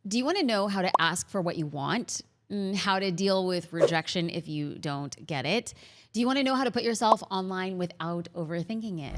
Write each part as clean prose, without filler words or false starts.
Do you want to know how to ask for what you want? How to deal with rejection if you don't get it? Do you want to know how to put yourself online without overthinking it?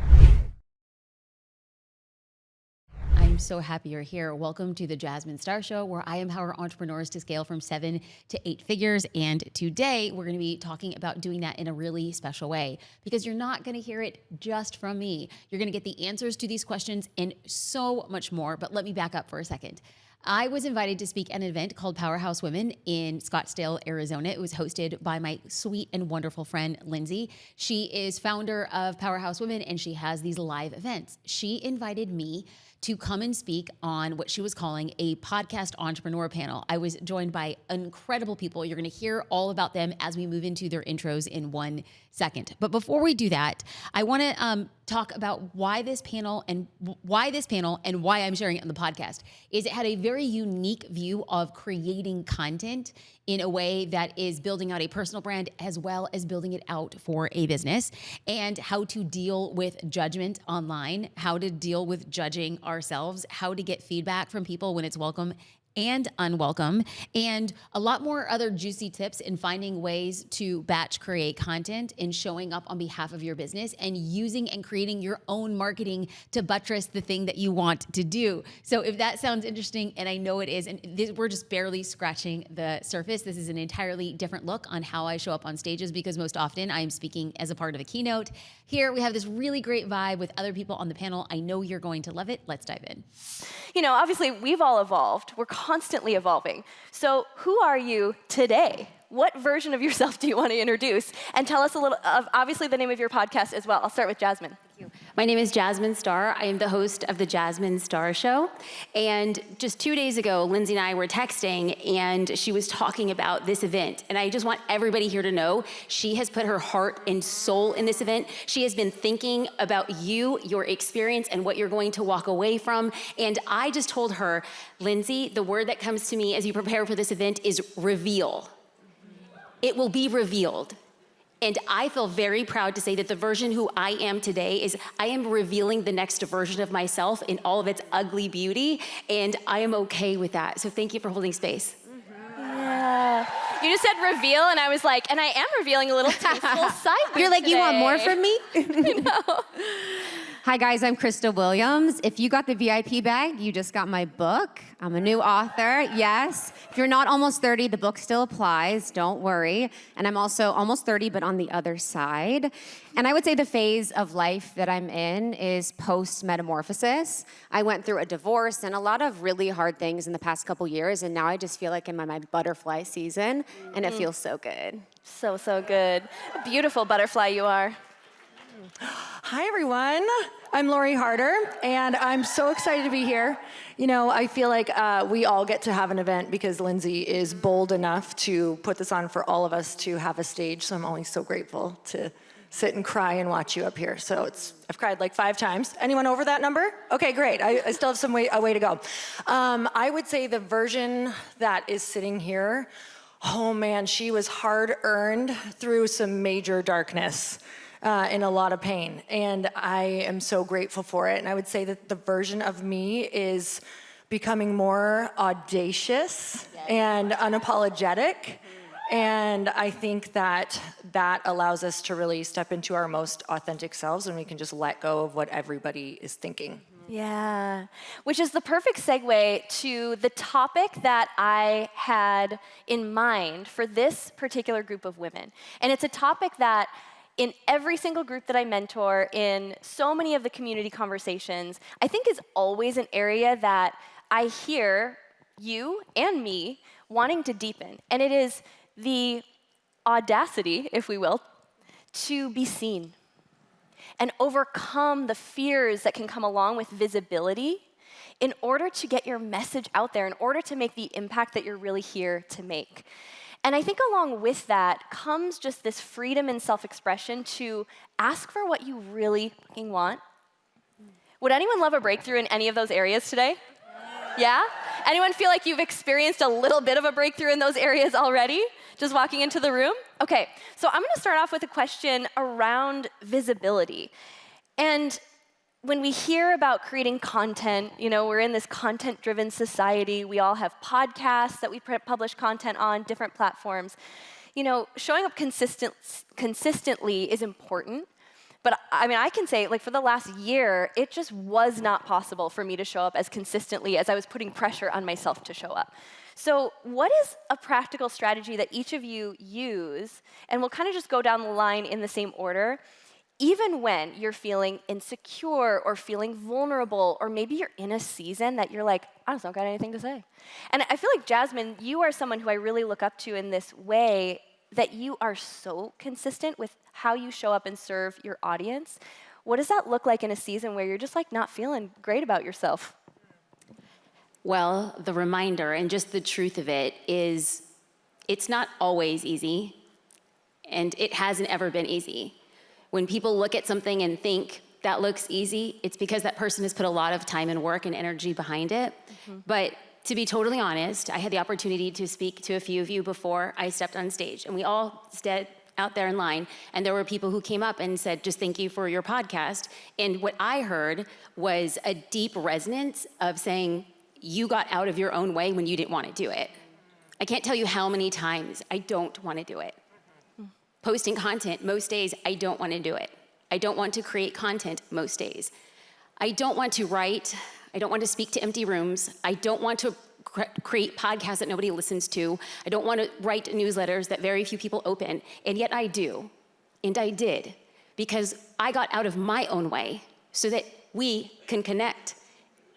I'm so happy you're here. Welcome to the Jasmine Star Show, where I empower entrepreneurs to scale from 7 to 8 figures. And today we're going to be talking about doing that in a really special way, because you're not going to hear it just from me. You're going to get the answers to these questions and so much more. But let me back up for a second. I was invited to speak at an event called Powerhouse Women in Scottsdale, Arizona. It was hosted by my sweet and wonderful friend, Lindsay. She is founder of Powerhouse Women, and she has these live events. She invited me to come and speak on what she was calling a podcast entrepreneur panel. I was joined by incredible people. You're going to hear all about them as we move into their intros in 1 second. But before we do that, I want to talk about why this panel and why I'm sharing it on the podcast is it had a very unique view of creating content in a way that is building out a personal brand as well as building it out for a business, and how to deal with judgment online, how to deal with judging ourselves, how to get feedback from people when it's welcome and unwelcome, and a lot more other juicy tips in finding ways to batch create content and showing up on behalf of your business and using and creating your own marketing to buttress the thing that you want to do. So if that sounds interesting, and I know it is, and we're just barely scratching the surface. This is an entirely different look on how I show up on stages, because most often I'm speaking as a part of a keynote. Here we have this really great vibe with other people on the panel. I know you're going to love it. Let's dive in. You know, obviously we've all evolved. We're constantly evolving. So who are you today? What version of yourself do you want to introduce? And tell us a little of, obviously, the name of your podcast as well. I'll start with Jasmine. Thank you. My name is Jasmine Star. I am the host of the Jasmine Star Show. And just 2 days ago, Lindsay and I were texting, and she was talking about this event. And I just want everybody here to know she has put her heart and soul in this event. She has been thinking about you, your experience, and what you're going to walk away from. And I just told her, Lindsay, the word that comes to me as you prepare for this event is reveal. It will be revealed. And I feel very proud to say that the version who I am today is I am revealing the next version of myself in all of its ugly beauty, and I am okay with that. So thank you for holding space. Yeah. You just said reveal, and I was like, and I am revealing a little tasteful side boob You're like, today. you want more from me? I know. Hi guys, I'm Krista Williams. If you got the VIP bag, you just got my book. I'm a new author, yes. If you're not almost 30, the book still applies, don't worry. And I'm also almost 30, but on the other side. And I would say the phase of life that I'm in is post-metamorphosis. I went through a divorce and a lot of really hard things in the past couple years, and now I just feel like I'm in my butterfly season, and it feels so good. So, so good. A beautiful butterfly you are. Hi, everyone. I'm Lori Harder, and I'm so excited to be here. You know, I feel like we all get to have an event because Lindsay is bold enough to put this on for all of us to have a stage, so I'm always so grateful to sit and cry and watch you up here. So I've cried like 5 times. Anyone over that number? Okay, great. I still have a way to go. I would say the version that is sitting here, oh man, she was hard-earned through some major darkness. In a lot of pain, and I am so grateful for it. And I would say that the version of me is becoming more audacious and unapologetic, and I think that allows us to really step into our most authentic selves, and we can just let go of what everybody is thinking. Yeah, which is the perfect segue to the topic that I had in mind for this particular group of women. And it's a topic that in every single group that I mentor, in so many of the community conversations, I think is always an area that I hear you and me wanting to deepen. And it is the audacity, if we will, to be seen and overcome the fears that can come along with visibility in order to get your message out there, in order to make the impact that you're really here to make. And I think along with that comes just this freedom and self-expression to ask for what you really fucking want. Would anyone love a breakthrough in any of those areas today? Yeah? Anyone feel like you've experienced a little bit of a breakthrough in those areas already? Just walking into the room? Okay, so I'm gonna start off with a question around visibility. And when we hear about creating content, we're in this content-driven society. We all have podcasts that we publish content on, different platforms. Showing up consistently is important. But I can say, for the last year, it just was not possible for me to show up as consistently as I was putting pressure on myself to show up. So what is a practical strategy that each of you use? And we'll kind of just go down the line in the same order. Even when you're feeling insecure or feeling vulnerable, or maybe you're in a season that you're like, I just don't got anything to say. And I feel like, Jasmine, you are someone who I really look up to in this way, that you are so consistent with how you show up and serve your audience. What does that look like in a season where you're just not feeling great about yourself? Well, the reminder and just the truth of it is it's not always easy, and it hasn't ever been easy. When people look at something and think that looks easy, it's because that person has put a lot of time and work and energy behind it. Mm-hmm. But to be totally honest, I had the opportunity to speak to a few of you before I stepped on stage, and we all stood out there in line, and there were people who came up and said, just thank you for your podcast. And what I heard was a deep resonance of saying, you got out of your own way when you didn't want to do it. I can't tell you how many times I don't want to do it. Posting content, most days, I don't want to do it. I don't want to create content most days. I don't want to write. I don't want to speak to empty rooms. I don't want to create podcasts that nobody listens to. I don't want to write newsletters that very few people open. And yet I do. And I did. Because I got out of my own way so that we can connect.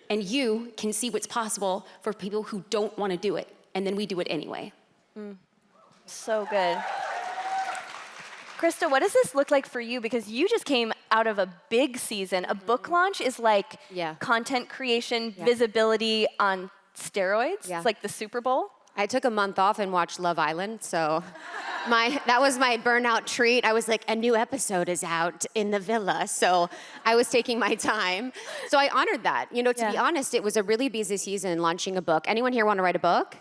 And you can see what's possible for people who don't want to do it. And then we do it anyway. So good. Krista, what does this look like for you? Because you just came out of a big season. A book launch is like content creation, visibility on steroids. It's like the Super Bowl. I took a month off and watched Love Island, so that was my burnout treat. I was like, a new episode is out in the villa, so I was taking my time. So I honored that. To be honest, it was a really busy season launching a book. Anyone here want to write a book?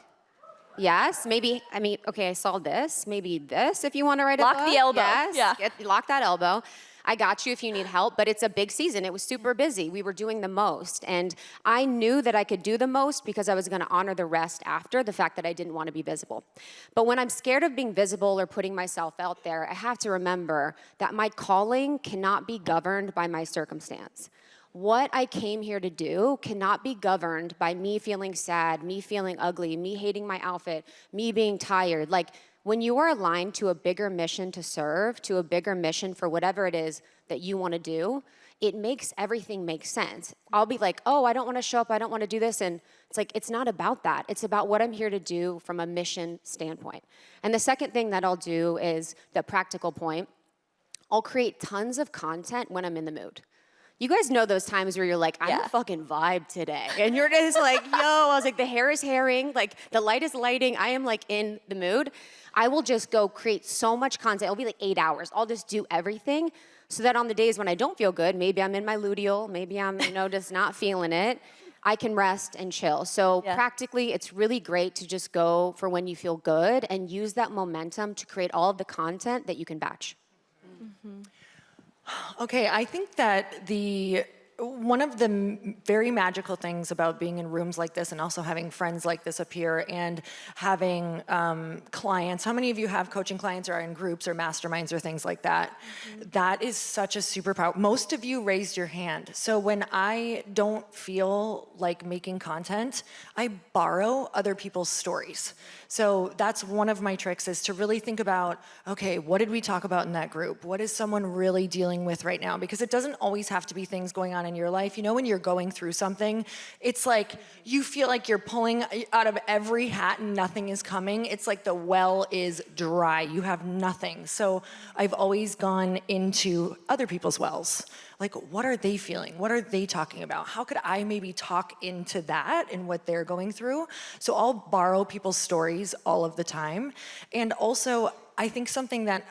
Yes, maybe, okay, I saw this. Maybe this if you want to write a book. Lock the elbow. Yes, lock that elbow. I got you if you need help, but it's a big season. It was super busy. We were doing the most, and I knew that I could do the most because I was going to honor the rest after the fact that I didn't want to be visible. But when I'm scared of being visible or putting myself out there, I have to remember that my calling cannot be governed by my circumstance. What I came here to do cannot be governed by me feeling sad, me feeling ugly, me hating my outfit, me being tired. When you are aligned to a bigger mission to serve, to a bigger mission for whatever it is that you want to do, it makes everything make sense. I'll be like, oh, I don't want to show up, I don't want to do this. And it's like, it's not about that. It's about what I'm here to do from a mission standpoint. And the second thing that I'll do is the practical point. I'll create tons of content when I'm in the mood. You guys know those times where you're like, I'm a fucking vibe today. And you're just like, I was like, the hair is hairing, the light is lighting. I am in the mood. I will just go create so much content. It'll be 8 hours. I'll just do everything so that on the days when I don't feel good, maybe I'm in my luteal, maybe I'm, just not feeling it, I can rest and chill. So practically, it's really great to just go for when you feel good and use that momentum to create all of the content that you can batch. Mm-hmm. Okay, I think that one of the very magical things about being in rooms like this and also having friends like this up here and having clients, how many of you have coaching clients or are in groups or masterminds or things like that? Mm-hmm. That is such a superpower. Most of you raised your hand. So when I don't feel like making content, I borrow other people's stories. So that's one of my tricks, is to really think about, okay, what did we talk about in that group? What is someone really dealing with right now? Because it doesn't always have to be things going on in your life. When you're going through something, it's like you feel like you're pulling out of every hat and nothing is coming. It's like the well is dry. You have nothing. So I've always gone into other people's wells. What are they feeling? What are they talking about? How could I maybe talk into that and what they're going through? So I'll borrow people's stories all of the time. And also, I think something that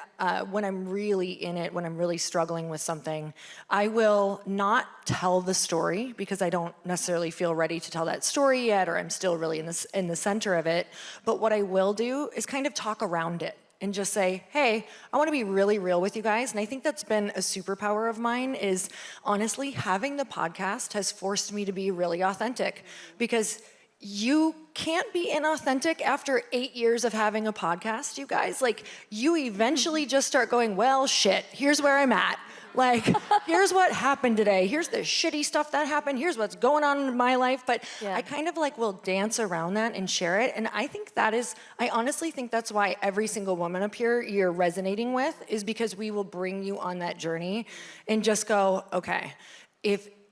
when I'm really in it, when I'm really struggling with something, I will not tell the story because I don't necessarily feel ready to tell that story yet, or I'm still really in the center of it. But what I will do is kind of talk around it. and just say, hey, I want to be really real with you guys. And I think that's been a superpower of mine is honestly having the podcast has forced me to be really authentic because you can't be inauthentic after 8 years of having a podcast, you guys. Like, you eventually just start going, well, shit, here's where I'm at. Like, here's what happened today. Here's the shitty stuff that happened. Here's what's going on in my life. But I kind of like will dance around that and share it. And I think I honestly think that's why every single woman up here you're resonating with is because we will bring you on that journey and just go, okay,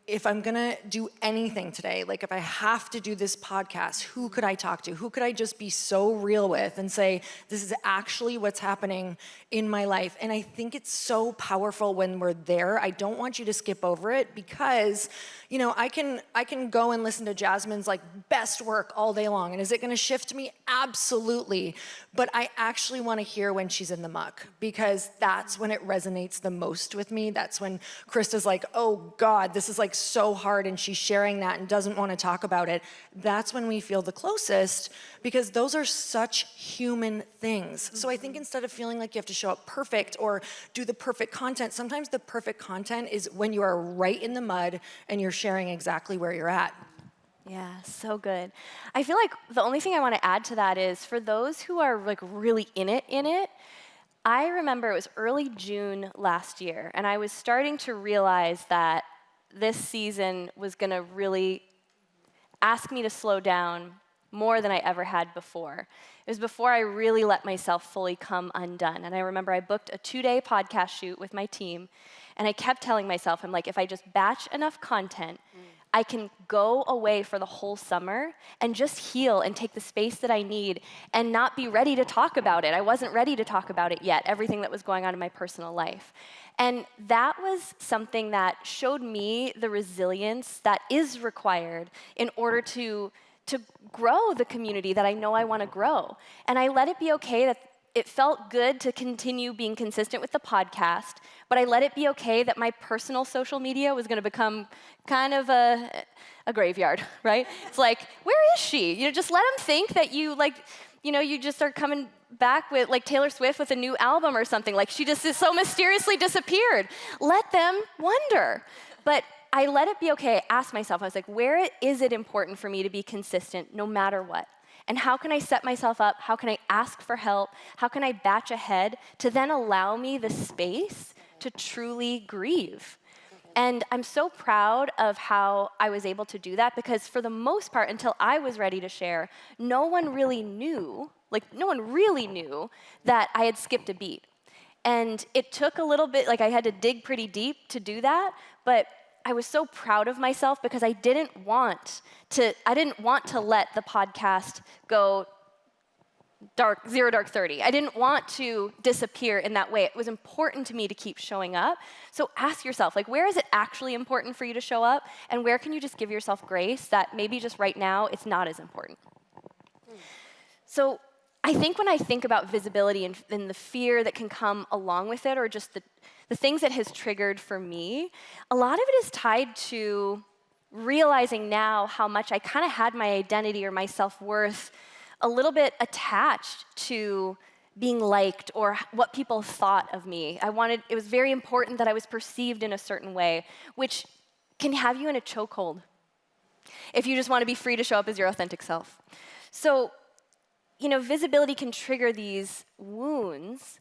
if I'm gonna do anything today, like if I have to do this podcast, who could I talk to? Who could I just be so real with and say, this is actually what's happening in my life? And I think it's so powerful when we're there. I don't want you to skip over it because, you know, I can go and listen to Jasmine's like best work all day long. And is it gonna shift me? Absolutely. But I actually wanna hear when she's in the muck because that's when it resonates the most with me. That's when Krista's like, oh God, this is like so hard and she's sharing that and doesn't want to talk about it. That's when we feel the closest because those are such human things. So I think instead of feeling like you have to show up perfect or do the perfect content, sometimes the perfect content is when you are right in the mud and you're sharing exactly where you're at. Yeah, so good. I feel like the only thing I want to add to that is for those who are like really in it, I remember it was early June last year and I was starting to realize that this season was gonna really ask me to slow down more than I ever had before. It was before I really let myself fully come undone. And I remember I booked a 2-day podcast shoot with my team, and I kept telling myself, I'm like, if I just batch enough content, I can go away for the whole summer and just heal and take the space that I need and not be ready to talk about it. I wasn't ready to talk about it yet, everything that was going on in my personal life. And that was something that showed me the resilience that is required in order to grow the community that I know I want to grow. And I let it be okay that it felt good to continue being consistent with the podcast, but I let it be okay that my personal social media was going to become kind of a graveyard, right? It's like, where is she? You know, just let them think that you like, you know, you just start coming back with like Taylor Swift with a new album or something. Like she just is so mysteriously disappeared. Let them wonder. But I let it be okay. I asked myself, I was like, where is it important for me to be consistent no matter what? And how can I set myself up? How can I ask for help? How can I batch ahead to then allow me the space to truly grieve? And I'm so proud of how I was able to do that because for the most part, until I was ready to share, no one really knew that I had skipped a beat. And it took a little bit, like I had to dig pretty deep to do that, but I was so proud of myself because I didn't want to let the podcast go zero dark 30. I didn't want to disappear in that way. It was important to me to keep showing up. So ask yourself, like, where is it actually important for you to show up? And where can you just give yourself grace that maybe just right now it's not as important? So I think when I think about visibility and the fear that can come along with it, or just the things that has triggered for me, a lot of it is tied to realizing now how much I kind of had my identity or my self-worth a little bit attached to being liked or what people thought of me. It was very important that I was perceived in a certain way, which can have you in a chokehold if you just want to be free to show up as your authentic self. So, you know, visibility can trigger these wounds.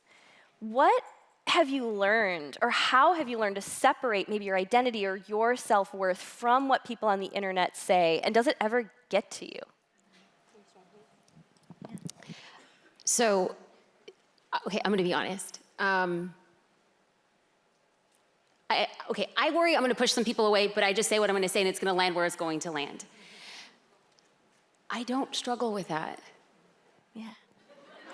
What have you learned, or how have you learned to separate maybe your identity or your self-worth from what people on the internet say, and does it ever get to you? So, okay, I'm gonna be honest. I worry I'm gonna push some people away, but I just say what I'm gonna say and it's gonna land where it's going to land. I don't struggle with that. Yeah.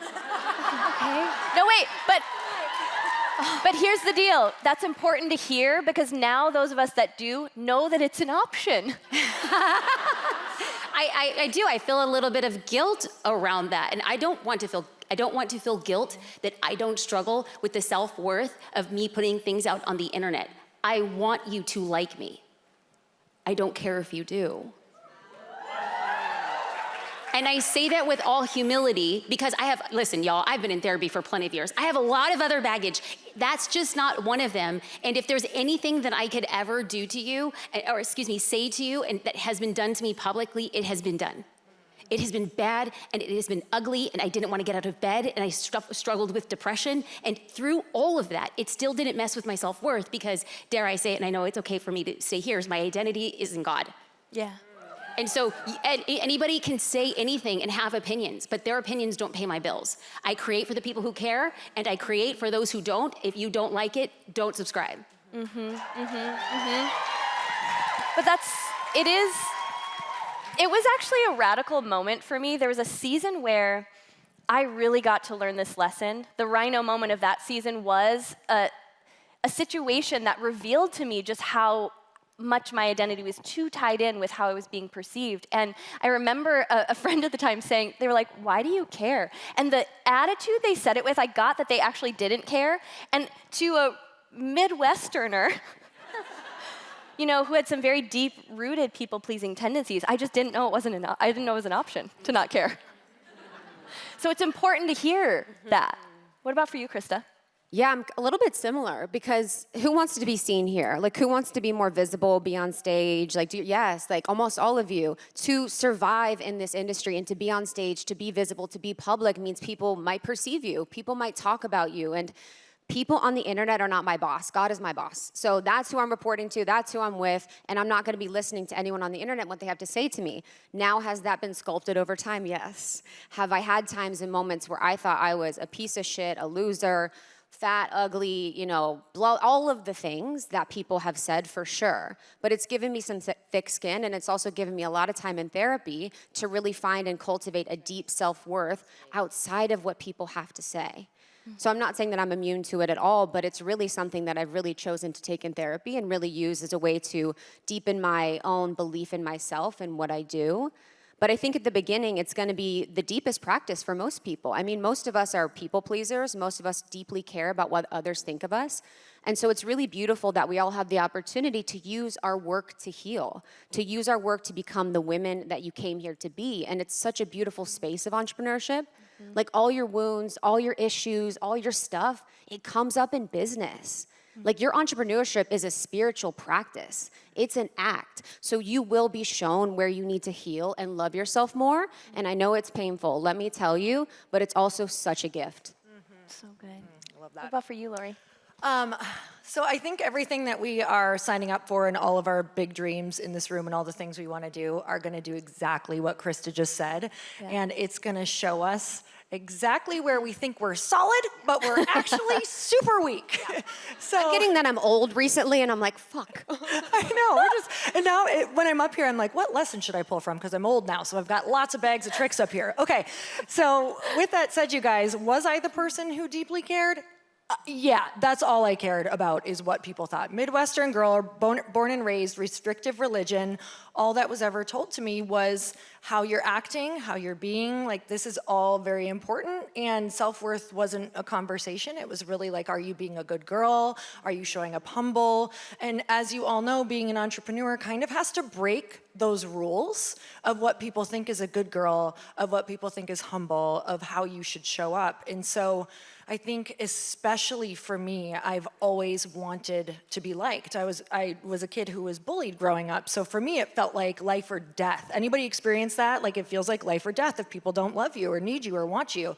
Okay. No, wait, but here's the deal. That's important to hear because now those of us that do know that it's an option. I do. I feel a little bit of guilt around that, and I don't want to feel guilt that I don't struggle with the self-worth of me putting things out on the internet. I want you to like me. I don't care if you do. And I say that with all humility because listen, y'all, I've been in therapy for plenty of years. I have a lot of other baggage. That's just not one of them. And if there's anything that I could ever do to you, say to you, and that has been done to me publicly, it has been done. It has been bad, and it has been ugly, and I didn't want to get out of bed, and I struggled with depression. And through all of that, it still didn't mess with my self-worth because, dare I say it, and I know it's okay for me to say here, is my identity is in God. Yeah. And so anybody can say anything and have opinions, but their opinions don't pay my bills. I create for the people who care, and I create for those who don't. If you don't like it, don't subscribe. But it was actually a radical moment for me. There was a season where I really got to learn this lesson. The rhino moment of that season was a situation that revealed to me just how much my identity was too tied in with how I was being perceived. And I remember a friend at the time saying, they were like, why do you care? And the attitude they said it with, I got that they actually didn't care. And to a Midwesterner, who had some very deep-rooted people-pleasing tendencies, I just didn't know it wasn't I didn't know it was an option to not care. So it's important to hear that. What about for you, Krista? Yeah, I'm a little bit similar because who wants to be seen here? Like, who wants to be more visible, be on stage? Like, yes, like almost all of you. To survive in this industry and to be on stage, to be visible, to be public means people might perceive you. People might talk about you. And people on the internet are not my boss. God is my boss. So that's who I'm reporting to. That's who I'm with. And I'm not going to be listening to anyone on the internet, what they have to say to me. Now, has that been sculpted over time? Yes. Have I had times and moments where I thought I was a piece of shit, a loser, fat, ugly, all of the things that people have said for sure. But it's given me some thick skin, and it's also given me a lot of time in therapy to really find and cultivate a deep self-worth outside of what people have to say. So I'm not saying that I'm immune to it at all, but it's really something that I've really chosen to take in therapy and really use as a way to deepen my own belief in myself and what I do. But I think at the beginning, it's going to be the deepest practice for most people. I mean, most of us are people pleasers. Most of us deeply care about what others think of us. And so it's really beautiful that we all have the opportunity to use our work to heal, to use our work to become the women that you came here to be. And it's such a beautiful space of entrepreneurship. Like all your wounds, all your issues, all your stuff, it comes up in business. Like your entrepreneurship is a spiritual practice. It's an act. So you will be shown where you need to heal and love yourself more. And I know it's painful, let me tell you, but it's also such a gift. So good. I love that. What about for you, Lori? So I think everything that we are signing up for and all of our big dreams in this room and all the things we want to do are going to do exactly what Krista just said. Yeah. And it's going to show us exactly where we think we're solid, but we're actually super weak. Yeah. So I'm getting that I'm old recently, and I'm like, fuck. I know. And now when I'm up here, I'm like, what lesson should I pull from? Because I'm old now, so I've got lots of bags of tricks up here. Okay, so with that said, you guys, was I the person who deeply cared? Yeah, that's all I cared about is what people thought. Midwestern girl, born and raised, restrictive religion. All that was ever told to me was how you're acting, how you're being. Like, this is all very important. And self-worth wasn't a conversation. It was really like, are you being a good girl? Are you showing up humble? And as you all know, being an entrepreneur kind of has to break those rules of what people think is a good girl, of what people think is humble, of how you should show up. And so I think especially for me, I've always wanted to be liked. I was a kid who was bullied growing up. So for me, it felt like life or death. Anybody experience that? Like it feels like life or death if people don't love you or need you or want you.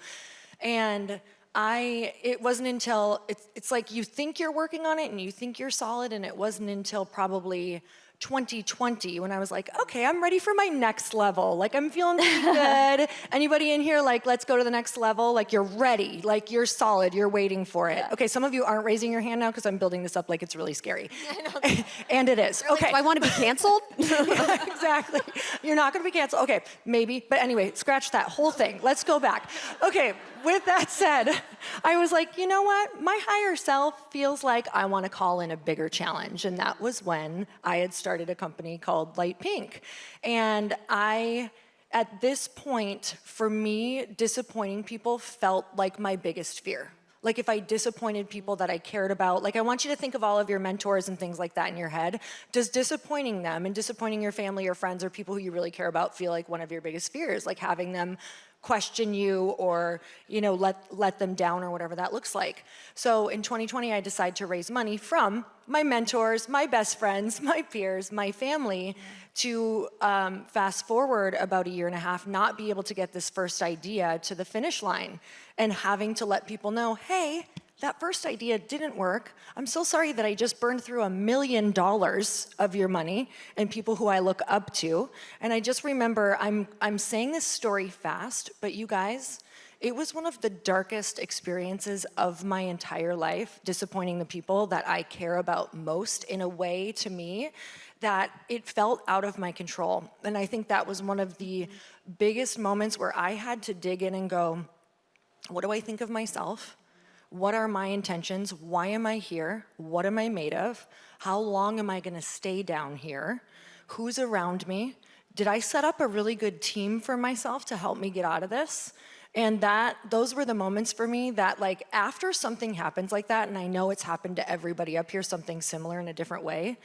And it wasn't until, it's like you think you're working on it and you think you're solid, and it wasn't until probably 2020 when I was like, okay, I'm ready for my next level. Like, I'm feeling pretty good. Anybody in here, like, let's go to the next level? Like, you're ready. Like, you're solid. You're waiting for it. Yeah. Okay, some of you aren't raising your hand now because I'm building this up like it's really scary. And it is. Like, okay. do I want to be canceled? Yeah, exactly. You're not going to be canceled. Okay, maybe. But anyway, scratch that whole thing. Let's go back. Okay, with that said, I was like, you know what? My higher self feels like I want to call in a bigger challenge. And that was when I had started a company called Light Pink. And at this point, for me, disappointing people felt like my biggest fear. Like if I disappointed people that I cared about, like I want you to think of all of your mentors and things like that in your head. Does disappointing them and disappointing your family or friends or people who you really care about feel like one of your biggest fears? Like having them question you or, let them down or whatever that looks like. So in 2020, I decided to raise money from my mentors, my best friends, my peers, my family, to fast forward about a year and a half, not be able to get this first idea to the finish line and having to let people know, hey, that first idea didn't work. I'm so sorry that I just burned through $1 million of your money and people who I look up to. And I just remember, I'm saying this story fast, but you guys, it was one of the darkest experiences of my entire life, disappointing the people that I care about most in a way to me that it felt out of my control. And I think that was one of the biggest moments where I had to dig in and go, what do I think of myself? What are my intentions? Why am I here? What am I made of? How long am I gonna stay down here? Who's around me? Did I set up a really good team for myself to help me get out of this? And those were the moments for me that, like, after something happens like that, and I know it's happened to everybody up here, something similar in a different way,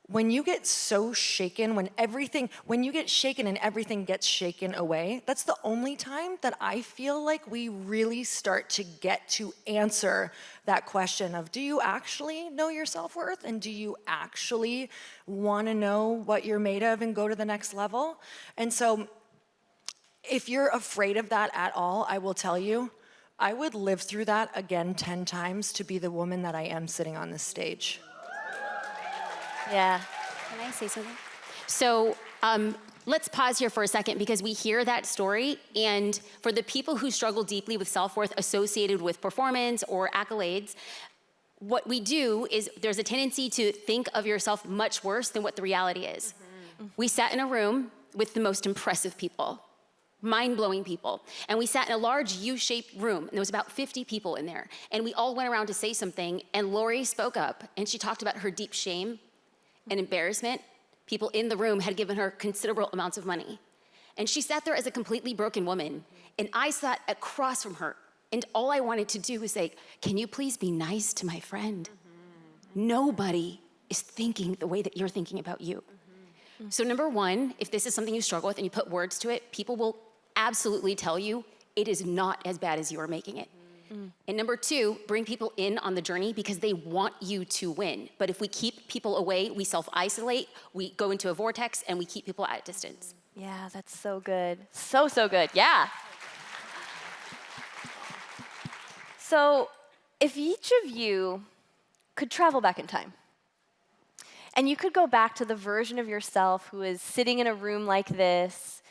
when you get so shaken, when you get shaken and everything gets shaken away, that's the only time that I feel like we really start to get to answer that question of, do you actually know your self-worth? And do you actually wanna know what you're made of and go to the next level? And so, if you're afraid of that at all, I will tell you, I would live through that again 10 times to be the woman that I am sitting on this stage. Yeah. Can I say something? So let's pause here for a second because we hear that story, and for the people who struggle deeply with self-worth associated with performance or accolades, what we do is there's a tendency to think of yourself much worse than what the reality is. Mm-hmm. We sat in a room with the most impressive people, mind-blowing people. And we sat in a large U-shaped room, and there was about 50 people in there. And we all went around to say something, and Lori spoke up, and she talked about her deep shame and embarrassment. People in the room had given her considerable amounts of money. And she sat there as a completely broken woman, and I sat across from her, and all I wanted to do was say, can you please be nice to my friend? Mm-hmm. Nobody is thinking the way that you're thinking about you. Mm-hmm. So number one, if this is something you struggle with and you put words to it, people will absolutely tell you it is not as bad as you are making it. Mm. And number two, bring people in on the journey because they want you to win. But if we keep people away, we self-isolate, we go into a vortex, and we keep people at a distance. Yeah, that's so good. So good, yeah. So if each of you could travel back in time, and you could go back to the version of yourself who is sitting in a room like this,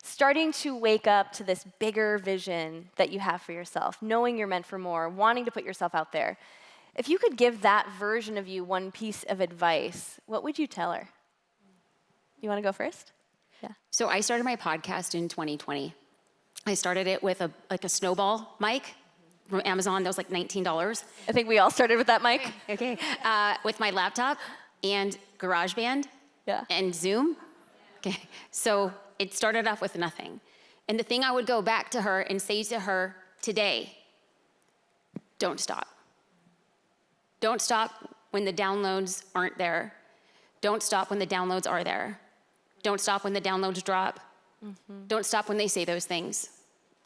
starting to wake up to this bigger vision that you have for yourself, knowing you're meant for more, wanting to put yourself out there. If you could give that version of you one piece of advice, what would you tell her? You want to go first? Yeah. So I started my podcast in 2020. I started it with a snowball mic from Amazon. That was like $19. I think we all started with that mic. Okay. With my laptop and GarageBand and Zoom. Okay. So it started off with nothing. And the thing I would go back to her and say to her today, don't stop. Don't stop when the downloads aren't there. Don't stop when the downloads are there. Don't stop when the downloads drop. Mm-hmm. Don't stop when they say those things.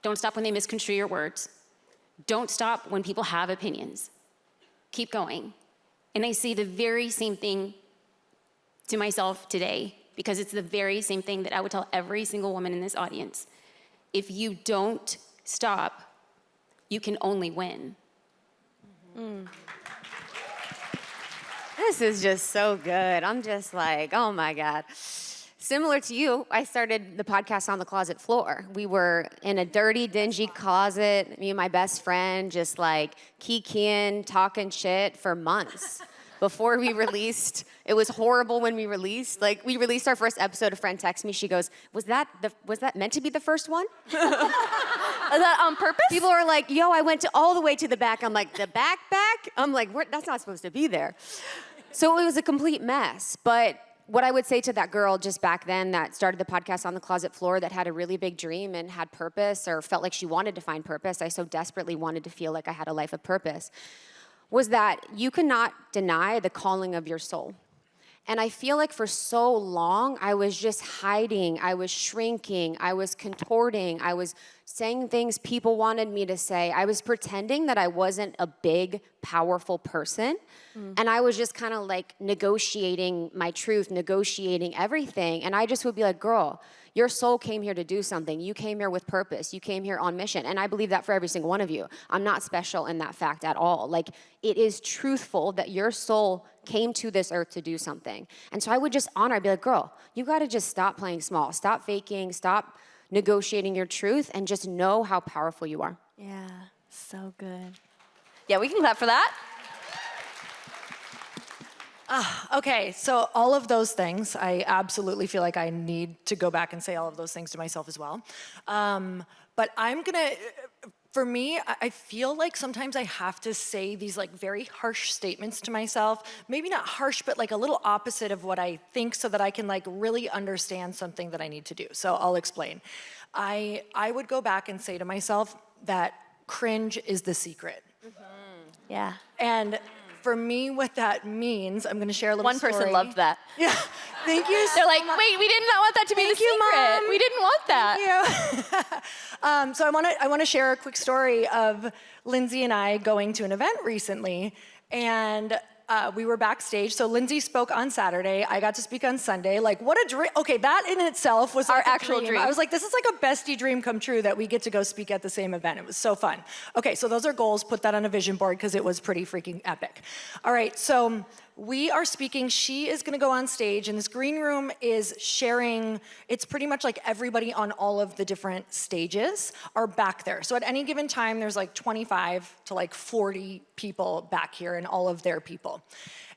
Don't stop when they misconstrue your words. Don't stop when people have opinions. Keep going. And I say the very same thing to myself today, because it's the very same thing that I would tell every single woman in this audience. If you don't stop, you can only win. Mm. This is just so good. I'm just like, oh my God. Similar to you, I started the podcast on the closet floor. We were in a dirty, dingy closet, me and my best friend, just like kikiing, talking shit for months. Before we released, it was horrible when we released. Like, we released our first episode, a friend texted me, she goes, was that meant to be the first one? Is that on purpose? People are like, yo, I went all the way to the back. I'm like, the back? I'm like, that's not supposed to be there. So it was a complete mess. But what I would say to that girl just back then that started the podcast on the closet floor, that had a really big dream and had purpose, or felt like she wanted to find purpose, I so desperately wanted to feel like I had a life of purpose, was that you cannot deny the calling of your soul. And I feel like for so long, I was just hiding, I was shrinking, I was contorting, I was saying things people wanted me to say. I was pretending that I wasn't a big, powerful person. And I was just kind of like negotiating my truth, negotiating everything. And I just would be like, girl, your soul came here to do something. You came here with purpose. You came here on mission. And I believe that for every single one of you. I'm not special in that fact at all. Like, it is truthful that your soul came to this earth to do something. And so I would just honor, I'd be like, girl, you got to just stop playing small. Stop faking. Stop negotiating your truth, and just know how powerful you are. Yeah, so good. Yeah, we can clap for that. Okay, so all of those things, I absolutely feel like I need to go back and say all of those things to myself as well. But I'm gonna, for me, I feel like sometimes I have to say these like very harsh statements to myself. Maybe not harsh, but like a little opposite of what I think, so that I can like really understand something that I need to do. So I'll explain. I would go back and say to myself that cringe is the secret. Yeah. And for me, what that means, I'm gonna share a little One story. person loved that. Yeah, thank you They're so like, much. wait, we did not want that to be the Thank you, secret. Mom. We didn't want that. Thank you. So I wanna share a quick story of Lindsay and I going to an event recently, and we were backstage. So Lindsay spoke on Saturday. I got to speak on Sunday. Like, what a dream. Okay, that in itself was like Our actual dream. I was like, this is like a bestie dream come true that we get to go speak at the same event. It was so fun. Okay, so those are goals. Put that on a vision board because it was pretty freaking epic. All right, so we are speaking. She is going to go on stage, and this green room is sharing. It's pretty much like everybody on all of the different stages are back there. So at any given time, there's like 25 to like 40 people back here, and all of their people.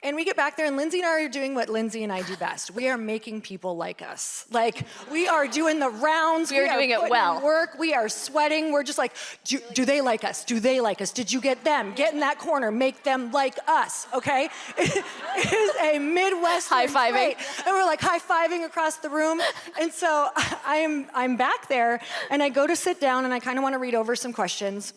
And we get back there, and Lindsay and I are doing what Lindsay and I do best. We are making people like us. Like, we are doing the rounds. We are doing it well. Work. We are sweating. We're just like, do they like us? Do they like us? Did you get them? Get in that corner. Make them like us, okay? It is a Midwest high-fiving. trait. And we're like high-fiving across the room. And so I'm back there, and I go to sit down, and I kind of want to read over some questions.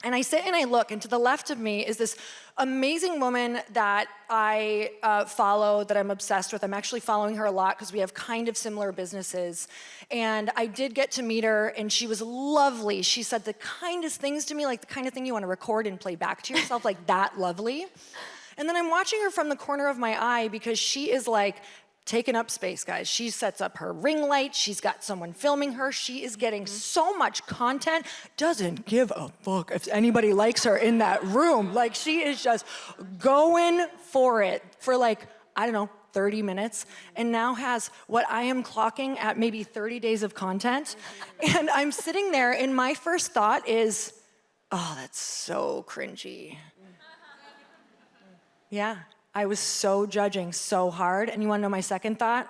And I sit and I look, and to the left of me is this amazing woman that I follow, that I'm obsessed with. I'm actually following her a lot because we have kind of similar businesses. And I did get to meet her, and she was lovely. She said the kindest things to me, like the kind of thing you want to record and play back to yourself, like that lovely. And then I'm watching her from the corner of my eye because she is like taking up space, guys. She sets up her ring light. She's got someone filming her. She is getting so much content. Doesn't give a fuck if anybody likes her in that room. Like, she is just going for it for like, I don't know, 30 minutes, and now has what I am clocking at maybe 30 days of content. And I'm sitting there, and my first thought is, oh, that's so cringy. Yeah. I was so judging so hard. And you wanna know my second thought?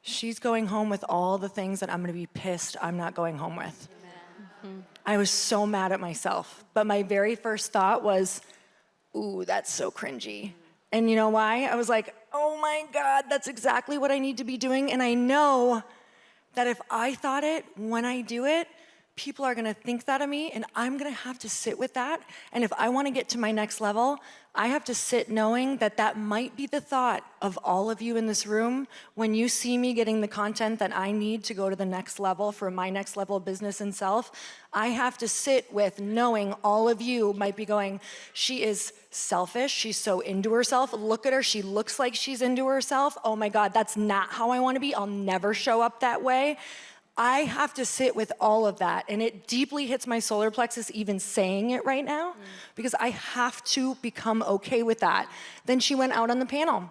She's going home with all the things that I'm gonna be pissed I'm not going home with. I was so mad at myself. But my very first thought was, ooh, that's so cringy. And you know why? I was like, oh my God, that's exactly what I need to be doing. And I know that if I thought it, when I do it, people are gonna think that of me, and I'm gonna have to sit with that. And if I wanna get to my next level, I have to sit knowing that that might be the thought of all of you in this room when you see me getting the content that I need to go to the next level for my next level of business and self. I have to sit with knowing all of you might be going, she is selfish, she's so into herself, look at her, she looks like she's into herself. Oh my God, that's not how I wanna be, I'll never show up that way. I have to sit with all of that, and it deeply hits my solar plexus even saying it right now, because I have to become okay with that. Then she went out on the panel.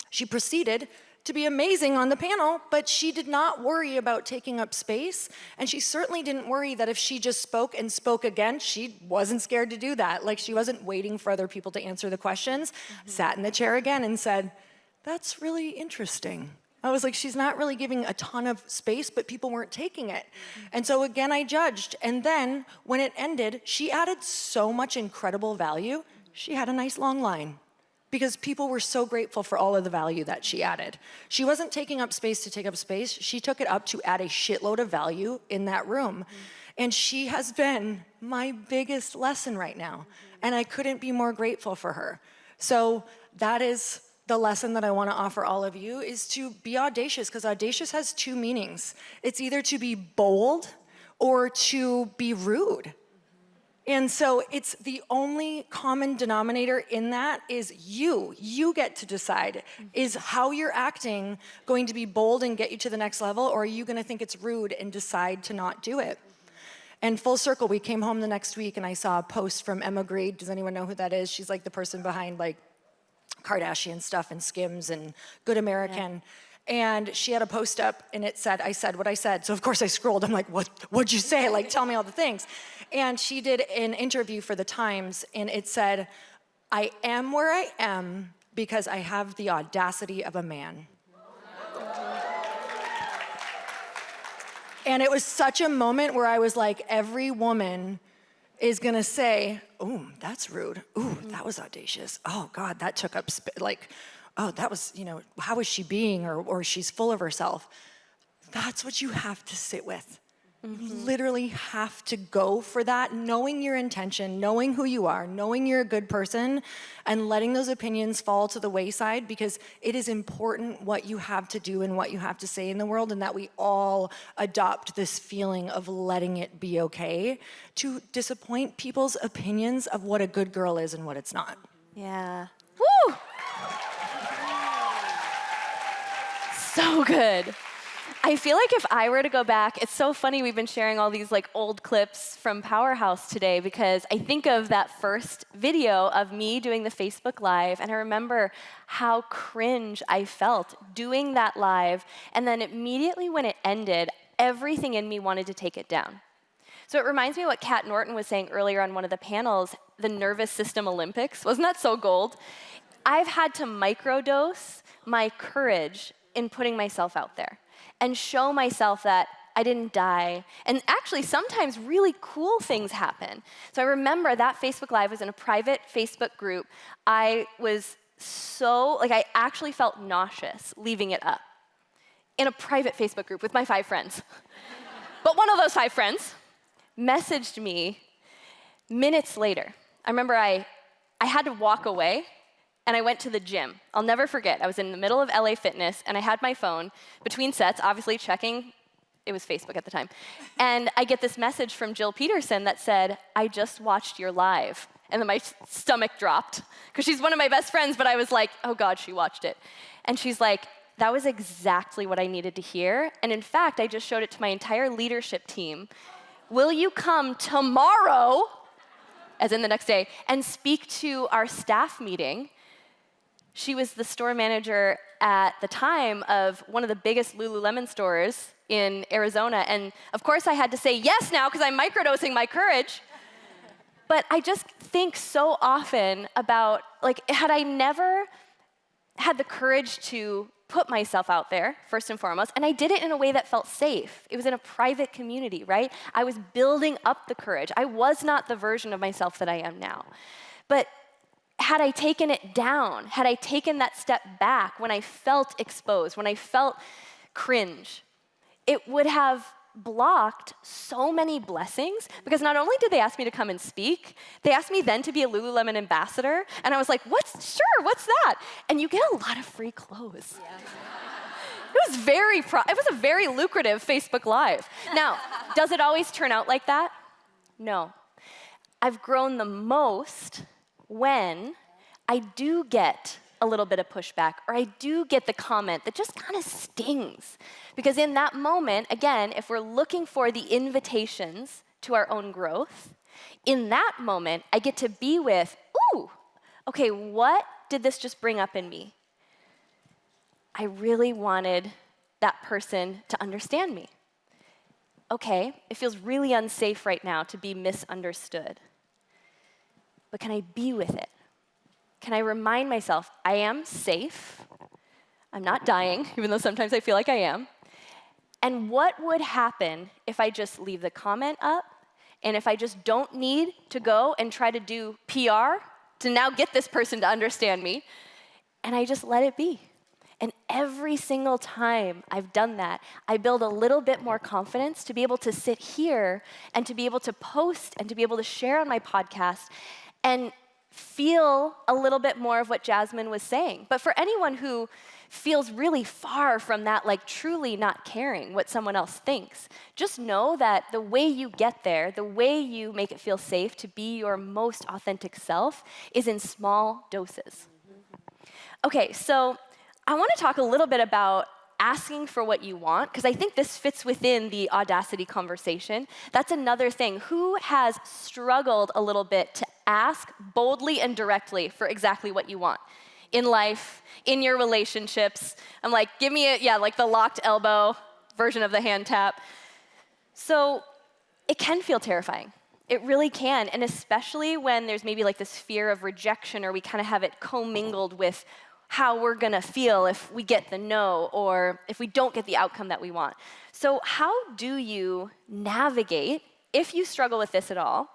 She proceeded to be amazing on the panel, but she did not worry about taking up space, and she certainly didn't worry that if she just spoke and spoke again, she wasn't scared to do that. Like, she wasn't waiting for other people to answer the questions, sat in the chair again and said, that's really interesting. I was like, she's not really giving a ton of space, but people weren't taking it. And so again, I judged. And then when it ended, she added so much incredible value. She had a nice long line. because people were so grateful for all of the value that she added. She wasn't taking up space to take up space. She took it up to add a shitload of value in that room. And she has been my biggest lesson right now. And I couldn't be more grateful for her. So that is the lesson that I want to offer all of you, is to be audacious, because audacious has two meanings. It's either to be bold or to be rude. And so it's the only common denominator in that is you. You get to decide, is how you're acting going to be bold and get you to the next level, or are you going to think it's rude and decide to not do it? And full circle, we came home the next week and I saw a post from Emma Grade. Does anyone know who that is? She's like the person behind like Kardashian stuff and Skims and Good American. And she had a post up and it said, I said what I said. So of course I scrolled. I'm like, what'd you say? Like, tell me all the things. And she did an interview for the Times and it said, I am where I am because I have the audacity of a man. And it was such a moment where I was like, every woman is gonna say, ooh, that's rude. Ooh, that was audacious. Oh God, that took up, oh, that was, how is she being, or she's full of herself. That's what you have to sit with. You literally have to go for that, knowing your intention, knowing who you are, knowing you're a good person, and letting those opinions fall to the wayside, because it is important what you have to do and what you have to say in the world, and that we all adopt this feeling of letting it be okay to disappoint people's opinions of what a good girl is and what it's not. Yeah. Woo! So good. I feel like if I were to go back, it's so funny we've been sharing all these like old clips from Powerhouse today, because I think of that first video of me doing the Facebook Live, and I remember how cringe I felt doing that live, and then immediately when it ended, everything in me wanted to take it down. So it reminds me of what Kat Norton was saying earlier on one of the panels, the nervous system Olympics. Wasn't that so gold? I've had to microdose my courage in putting myself out there and show myself that I didn't die. And actually, sometimes really cool things happen. So I remember that Facebook Live was in a private Facebook group. I was I actually felt nauseous leaving it up in a private Facebook group with my 5 friends. But one of those 5 friends messaged me minutes later. I remember I had to walk away, and I went to the gym. I'll never forget. I was in the middle of LA Fitness, and I had my phone between sets, obviously checking. It was Facebook at the time. And I get this message from Jill Peterson that said, I just watched your live. And then my stomach dropped, because she's one of my best friends, but I was like, oh God, she watched it. And she's like, that was exactly what I needed to hear. And in fact, I just showed it to my entire leadership team. Will you come tomorrow, as in the next day, and speak to our staff meeting? She was the store manager at the time of one of the biggest Lululemon stores in Arizona. And of course I had to say yes now, because I'm microdosing my courage. But I just think so often about, had I never had the courage to put myself out there, first and foremost, and I did it in a way that felt safe. It was in a private community, right? I was building up the courage. I was not the version of myself that I am now. But had I taken it down, had I taken that step back when I felt exposed, when I felt cringe, it would have blocked so many blessings, because not only did they ask me to come and speak, they asked me then to be a Lululemon ambassador, and I was like, what's that? And you get a lot of free clothes. Yeah. It was a very lucrative Facebook Live. Now, does it always turn out like that? No. I've grown the most when I do get a little bit of pushback, or I do get the comment that just kind of stings. Because in that moment, again, if we're looking for the invitations to our own growth, in that moment, I get to be with, ooh, okay, what did this just bring up in me? I really wanted that person to understand me. Okay, it feels really unsafe right now to be misunderstood. But can I be with it? Can I remind myself, I am safe, I'm not dying, even though sometimes I feel like I am. And what would happen if I just leave the comment up, and if I just don't need to go and try to do PR to now get this person to understand me. And I just let it be. And every single time I've done that, I build a little bit more confidence to be able to sit here and to be able to post and to be able to share on my podcast and feel a little bit more of what Jasmine was saying. But for anyone who feels really far from that, like truly not caring what someone else thinks, just know that the way you get there, the way you make it feel safe to be your most authentic self is in small doses. Okay, so I want to talk a little bit about asking for what you want, because I think this fits within the audacity conversation. That's another thing. Who has struggled a little bit to ask boldly and directly for exactly what you want? In life, in your relationships. I'm like, give me like the locked elbow version of the hand tap. So it can feel terrifying. It really can, and especially when there's maybe like this fear of rejection, or we kind of have it commingled with how we're gonna feel if we get the no, or if we don't get the outcome that we want. So how do you navigate, if you struggle with this at all,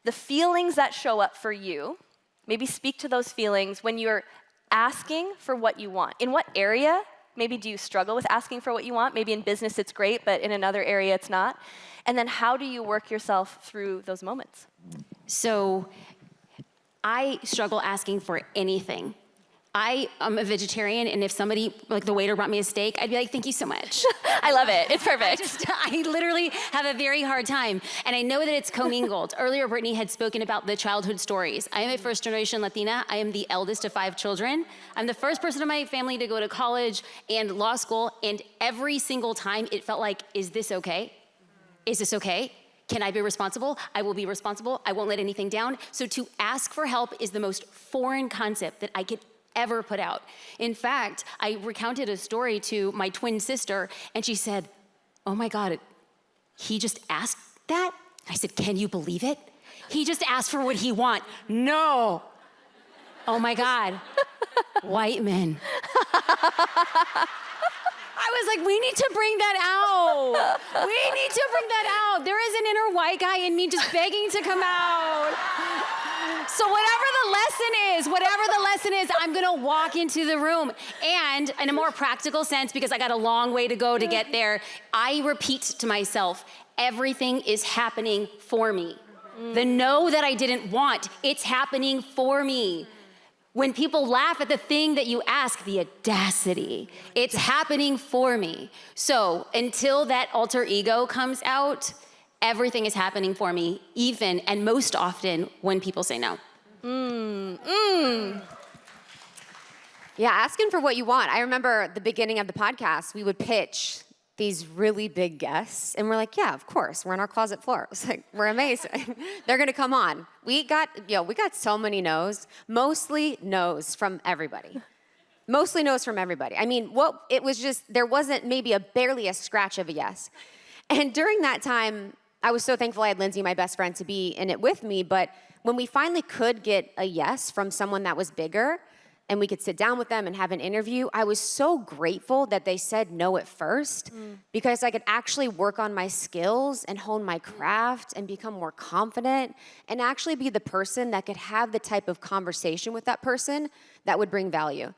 the feelings that show up for you? Maybe speak to those feelings when you're asking for what you want. In what area maybe do you struggle with asking for what you want? Maybe in business it's great, but in another area it's not. And then how do you work yourself through those moments? So I struggle asking for anything. I am a vegetarian, and if somebody, like the waiter brought me a steak, I'd be like, thank you so much. I love it. It's perfect. I literally have a very hard time, and I know that it's commingled. Earlier, Brittany had spoken about the childhood stories. I am a first-generation Latina. I am the eldest of 5 children. I'm the first person in my family to go to college and law school, and every single time it felt like, is this okay? Is this okay? Can I be responsible? I will be responsible. I won't let anything down. So to ask for help is the most foreign concept that I could ever put out. In fact, I recounted a story to my twin sister, and she said, oh my God, he just asked that? I said, can you believe it? He just asked for what he want. No. Oh my God. White men. I was like, we need to bring that out. We need to bring that out. There is an inner white guy in me just begging to come out. So whatever the lesson is, I'm gonna walk into the room. And in a more practical sense, because I got a long way to go to get there, I repeat to myself, everything is happening for me. The no that I didn't want, it's happening for me. When people laugh at the thing that you ask, the audacity, it's happening for me. So until that alter ego comes out, everything is happening for me, even and most often when people say no. Yeah, asking for what you want. I remember at the beginning of the podcast, we would pitch these really big guests, and we're like, yeah, of course, we're on our closet floor. It's like, we're amazing. They're gonna come on. We got so many no's, mostly no's from everybody. Mostly no's from everybody. I mean, it was just, there wasn't maybe barely a scratch of a yes. And during that time, I was so thankful I had Lindsay, my best friend, to be in it with me, but when we finally could get a yes from someone that was bigger, and we could sit down with them and have an interview, I was so grateful that they said no at first, because I could actually work on my skills and hone my craft and become more confident and actually be the person that could have the type of conversation with that person that would bring value.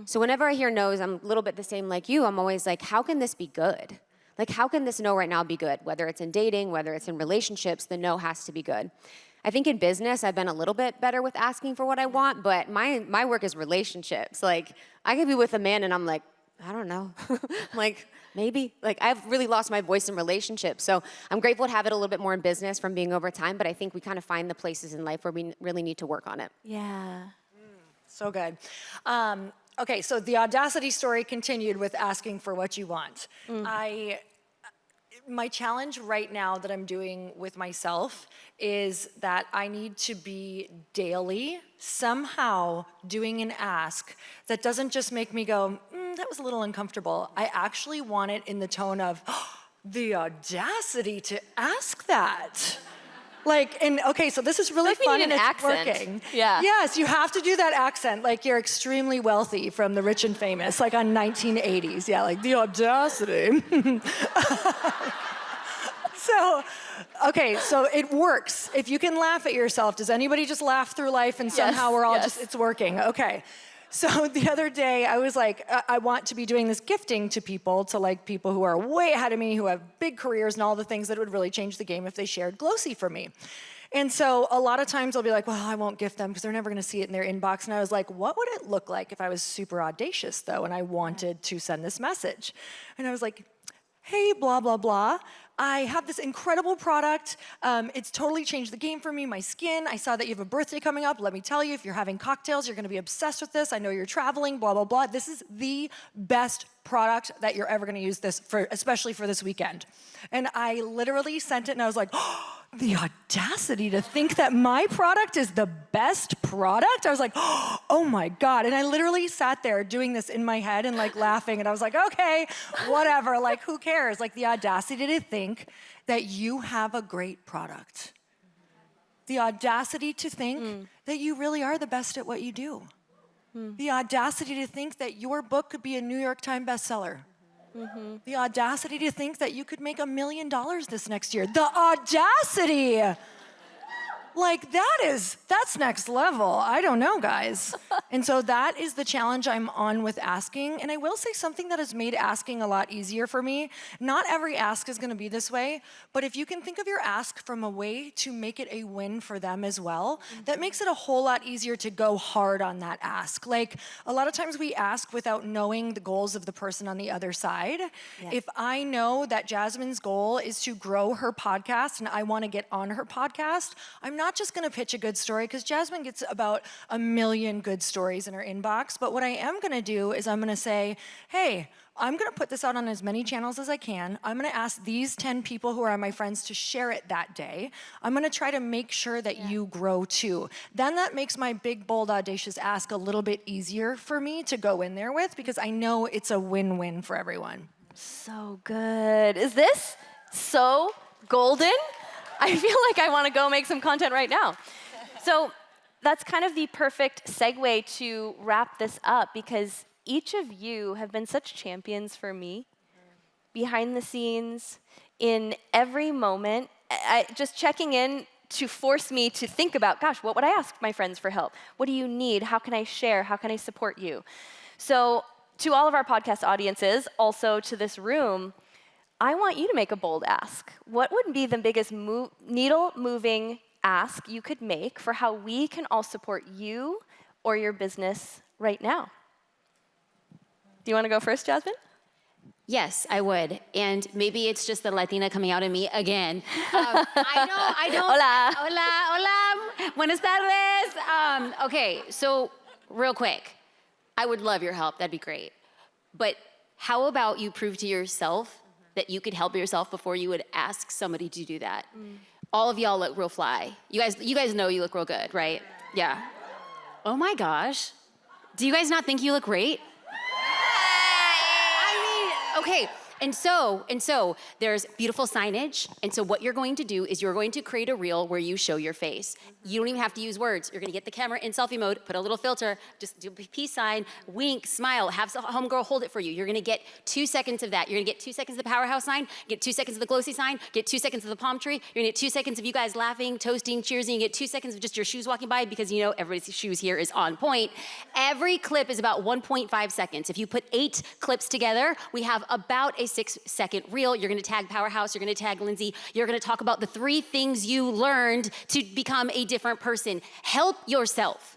So whenever I hear no's, I'm a little bit the same like you. I'm always like, how can this be good? Like, how can this no right now be good? Whether it's in dating, whether it's in relationships, the no has to be good. I think in business, I've been a little bit better with asking for what I want, but my work is relationships. Like, I could be with a man and I'm like, I don't know. Like, maybe. Like, I've really lost my voice in relationships. So I'm grateful to have it a little bit more in business from being over time, but I think we kind of find the places in life where we really need to work on it. Yeah. So good. Okay, so the audacity story continued with asking for what you want. My challenge right now that I'm doing with myself is that I need to be daily somehow doing an ask that doesn't just make me go, that was a little uncomfortable. I actually want it in the tone of, the audacity to ask that. Like, and okay, so this is really like fun we and need an it's accent. working. Yeah. Yes, you have to do that accent, like you're extremely wealthy from The Rich and Famous, like on 1980s. Yeah, like the audacity. So So it works. If you can laugh at yourself, does anybody just laugh through life and somehow we're all just, it's working? Okay. So the other day I was like, I want to be doing this gifting to people, to like people who are way ahead of me, who have big careers and all the things that would really change the game if they shared Glossy for me. And so a lot of times I'll be like, well, I won't gift them because they're never going to see it in their inbox. And I was like, what would it look like if I was super audacious, though, and I wanted to send this message? And I was like, hey, blah, blah, blah. I have this incredible product. It's totally changed the game for me, my skin. I saw that you have a birthday coming up. Let me tell you, if you're having cocktails, you're going to be obsessed with this. I know you're traveling, blah, blah, blah. This is the best product that you're ever going to use this for, especially for this weekend. And I literally sent it, and I was like, oh, the audacity to think that my product is the best product. I was like, oh my God. And I literally sat there doing this in my head and like laughing. And I was like, okay, whatever. Like, who cares? Like, the audacity to think that you have a great product. The audacity to think that you really are the best at what you do. The audacity to think that your book could be a New York Times bestseller. The audacity to think that you could make $1 million this next year. The audacity! Like, that's next level. I don't know, guys. And so that is the challenge I'm on with asking. And I will say something that has made asking a lot easier for me. Not every ask is gonna be this way, but if you can think of your ask from a way to make it a win for them as well, that makes it a whole lot easier to go hard on that ask. Like, a lot of times we ask without knowing the goals of the person on the other side. Yeah. If I know that Jasmine's goal is to grow her podcast and I wanna get on her podcast, I'm not just gonna pitch a good story, because Jasmine gets about 1 million good stories in her inbox, but what I am gonna do is I'm gonna say, hey, I'm gonna put this out on as many channels as I can. I'm gonna ask these 10 people who are my friends to share it that day. I'm gonna try to make sure that you grow too. Then that makes my big, bold, audacious ask a little bit easier for me to go in there with, because I know it's a win-win for everyone. So good. Is this so golden? I feel like I want to go make some content right now. So that's kind of the perfect segue to wrap this up, because each of you have been such champions for me, behind the scenes, in every moment, just checking in to force me to think about, gosh, what would I ask my friends for help? What do you need? How can I share? How can I support you? So to all of our podcast audiences, also to this room, I want you to make a bold ask. What would be the biggest needle-moving ask you could make for how we can all support you or your business right now? Do you want to go first, Jasmine? Yes, I would. And maybe it's just the Latina coming out in me again. I don't. Hola. Buenas tardes. Okay, so real quick, I would love your help. That'd be great. But how about you prove to yourself that you could help yourself before you would ask somebody to do that? All of y'all look real fly. You guys know you look real good, right? Yeah. Oh my gosh. Do you guys not think you look great? I mean, okay. And so there's beautiful signage. And so what you're going to do is you're going to create a reel where you show your face. You don't even have to use words. You're gonna get the camera in selfie mode, put a little filter, just do a peace sign, wink, smile, have some homegirl hold it for you. You're gonna get 2 seconds of that. You're gonna get 2 seconds of the Powerhouse sign, get 2 seconds of the Glossy sign, get 2 seconds of the palm tree. You're gonna get 2 seconds of you guys laughing, toasting, cheersing. You get 2 seconds of just your shoes walking by, because you know everybody's shoes here is on point. Every clip is about 1.5 seconds. If you put 8 clips together, we have about a 6-second reel. You're gonna tag Powerhouse, you're gonna tag Lindsay, you're gonna talk about the 3 things you learned to become a different person. Help yourself.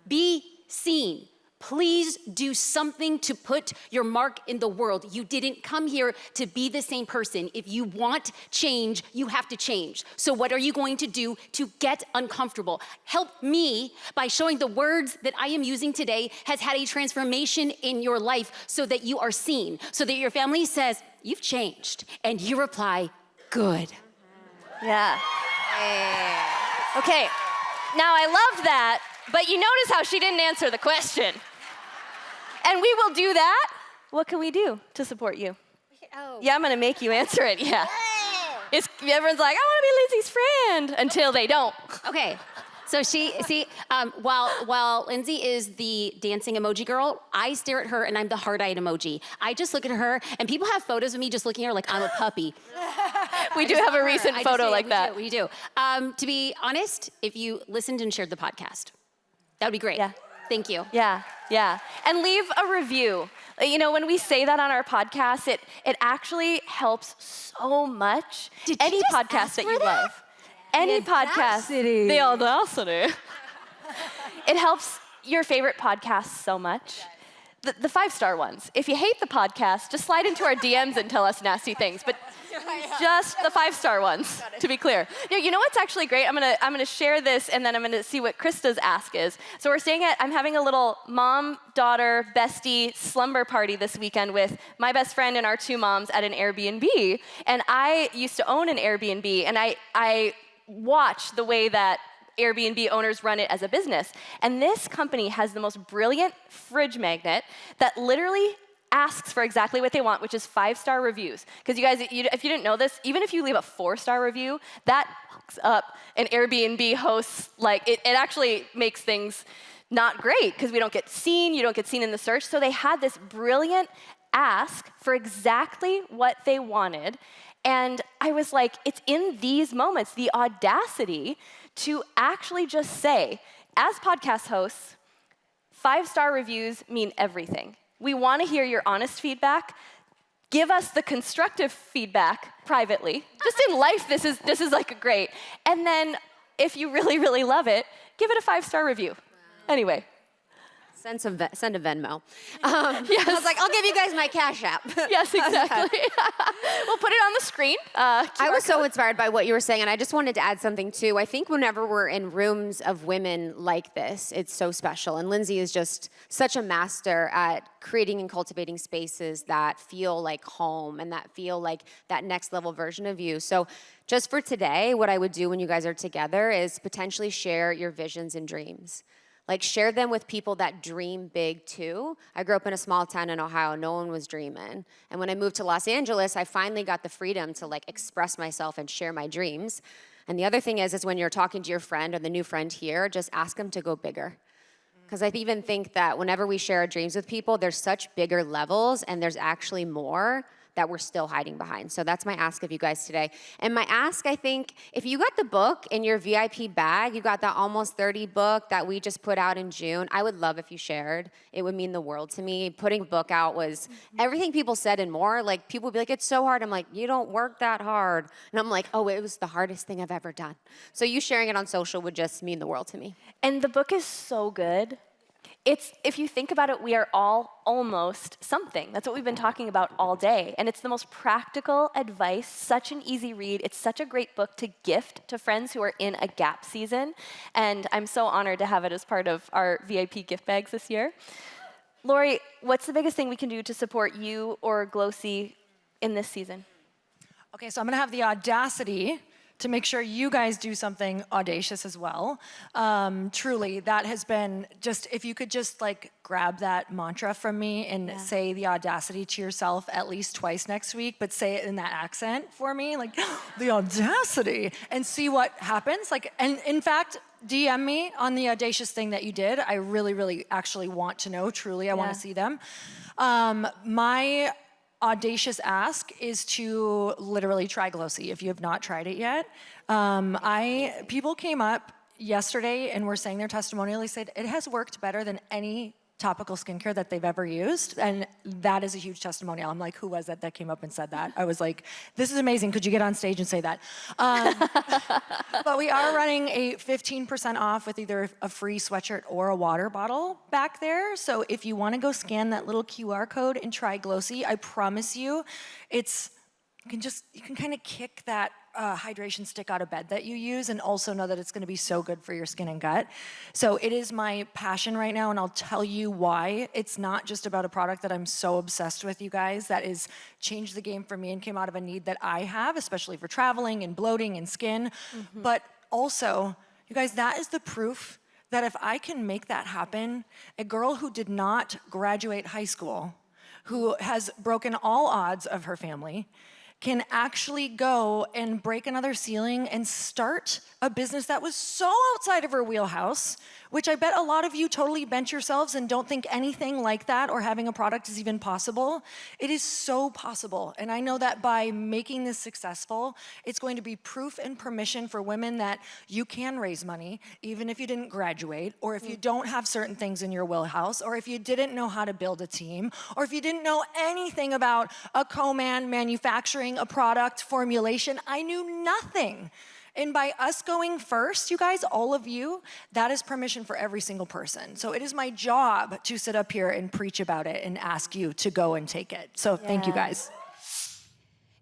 Be seen. Please do something to put your mark in the world. You didn't come here to be the same person. If you want change, you have to change. So what are you going to do to get uncomfortable? Help me by showing the words that I am using today has had a transformation in your life, so that you are seen, so that your family says, you've changed, and you reply, good. Yeah. Okay, now I love that, but you notice how she didn't answer the question. And we will do that. What can we do to support you? Oh. Yeah, I'm gonna make you answer it, yeah. Everyone's like, I wanna be Lindsay's friend, until they don't. Okay, So while Lindsay is the dancing emoji girl, I stare at her and I'm the heart-eyed emoji. I just look at her, and people have photos of me just looking at her like I'm a puppy. We do have a recent photo like that. We do. To be honest, if you listened and shared the podcast, that would be great. Yeah. Thank you. Yeah. And leave a review. You know, when we say that on our podcast, it actually helps so much. Did Any you just podcast ask that for you that? love. Any podcast. The audacity. It helps your favorite podcasts so much. The 5-star ones. If you hate the podcast, just slide into our DMs and tell us nasty things. But just the 5-star ones, to be clear. You know what's actually great? I'm gonna share this, and then I'm gonna see what Krista's ask is. So I'm having a little mom-daughter bestie slumber party this weekend with my best friend and our 2 moms at an Airbnb. And I used to own an Airbnb, and I watch the way that Airbnb owners run it as a business. And this company has the most brilliant fridge magnet that literally asks for exactly what they want, which is 5-star reviews. Because you guys, if you didn't know this, even if you leave a 4-star review, that hooks up an Airbnb host's, like, it actually makes things not great because we don't get seen, you don't get seen in the search. So they had this brilliant ask for exactly what they wanted. And I was like, it's in these moments, the audacity to actually just say, as podcast hosts, 5-star reviews mean everything. We want to hear your honest feedback. Give us the constructive feedback privately. Just in life, this is like great. And then if you really, really love it, give it a 5-star review. Anyway. Send a Venmo. Yes. I was like, I'll give you guys my Cash App. Yes, exactly. We'll put it on the screen. I was so inspired by what you were saying, and I just wanted to add something too. I think whenever we're in rooms of women like this, it's so special. And Lindsay is just such a master at creating and cultivating spaces that feel like home and that feel like that next level version of you. So just for today, what I would do when you guys are together is potentially share your visions and dreams. Like, share them with people that dream big too. I grew up in a small town in Ohio. No one was dreaming. And when I moved to Los Angeles, I finally got the freedom to like express myself and share my dreams. And the other thing is when you're talking to your friend or the new friend here, just ask them to go bigger. Because I even think that whenever we share our dreams with people, there's such bigger levels and there's actually more that we're still hiding behind. So that's my ask of you guys today. And my ask, I think, if you got the book in your VIP bag, you got the Almost 30 book that we just put out in June, I would love if you shared. It would mean the world to me. Putting a book out was everything people said and more. Like, people would be like, it's so hard. I'm like, you don't work that hard. And I'm like, oh, it was the hardest thing I've ever done. So you sharing it on social would just mean the world to me. And the book is so good. If you think about it, we are all almost something. That's what we've been talking about all day. And it's the most practical advice, such an easy read. It's such a great book to gift to friends who are in a gap season. And I'm so honored to have it as part of our VIP gift bags this year. Lori, what's the biggest thing we can do to support you or Glossy in this season? Okay, so I'm gonna have the audacity to make sure you guys do something audacious as well. Truly, that has been just, if you could just like grab that mantra from me and say the audacity to yourself at least twice next week, but say it in that accent for me, like the audacity, and see what happens. Like, and in fact, DM me on the audacious thing that you did. I really, really actually want to know, truly, I wanna see them. My audacious ask is to literally try Glossy if you have not tried it yet. People came up yesterday and were saying their testimonial. They said it has worked better than any topical skincare that they've ever used, and that is a huge testimonial. I'm like, who was that came up and said that? I was like, this is amazing. Could you get on stage and say that? But we are running a 15% off with either a free sweatshirt or a water bottle back there. So if you want to go scan that little QR code and try Glossy, I promise you, you can kind of kick that hydration stick out of bed that you use and also know that it's gonna be so good for your skin and gut. So it is my passion right now, and I'll tell you why. It's not just about a product that I'm so obsessed with, you guys, that is changed the game for me and came out of a need that I have, especially for traveling and bloating and skin. But also, you guys, that is the proof that if I can make that happen, a girl who did not graduate high school, who has broken all odds of her family, can actually go and break another ceiling and start a business that was so outside of her wheelhouse, which I bet a lot of you totally bench yourselves and don't think anything like that or having a product is even possible. It is so possible. And I know that by making this successful, it's going to be proof and permission for women that you can raise money, even if you didn't graduate, or if you don't have certain things in your wheelhouse, or if you didn't know how to build a team, or if you didn't know anything about a co-man, manufacturing, a product, formulation. I knew nothing. And by us going first, you guys, all of you, that is permission for every single person. So it is my job to sit up here and preach about it and ask you to go and take it. So thank you guys.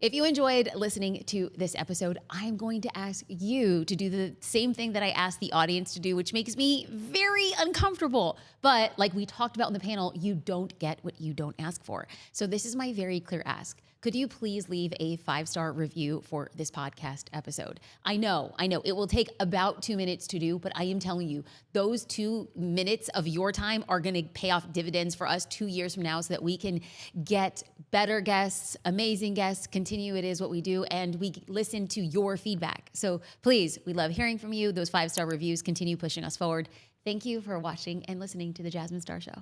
If you enjoyed listening to this episode, I'm going to ask you to do the same thing that I asked the audience to do, which makes me very uncomfortable. But like we talked about in the panel, you don't get what you don't ask for. So this is my very clear ask. Could you please leave a 5-star review for this podcast episode? I know, it will take about 2 minutes to do, but I am telling you, those 2 minutes of your time are gonna pay off dividends for us 2 years from now so that we can get better guests, amazing guests, continue it is what we do, and we listen to your feedback. So please, we love hearing from you. Those 5-star reviews continue pushing us forward. Thank you for watching and listening to The Jasmine Star Show.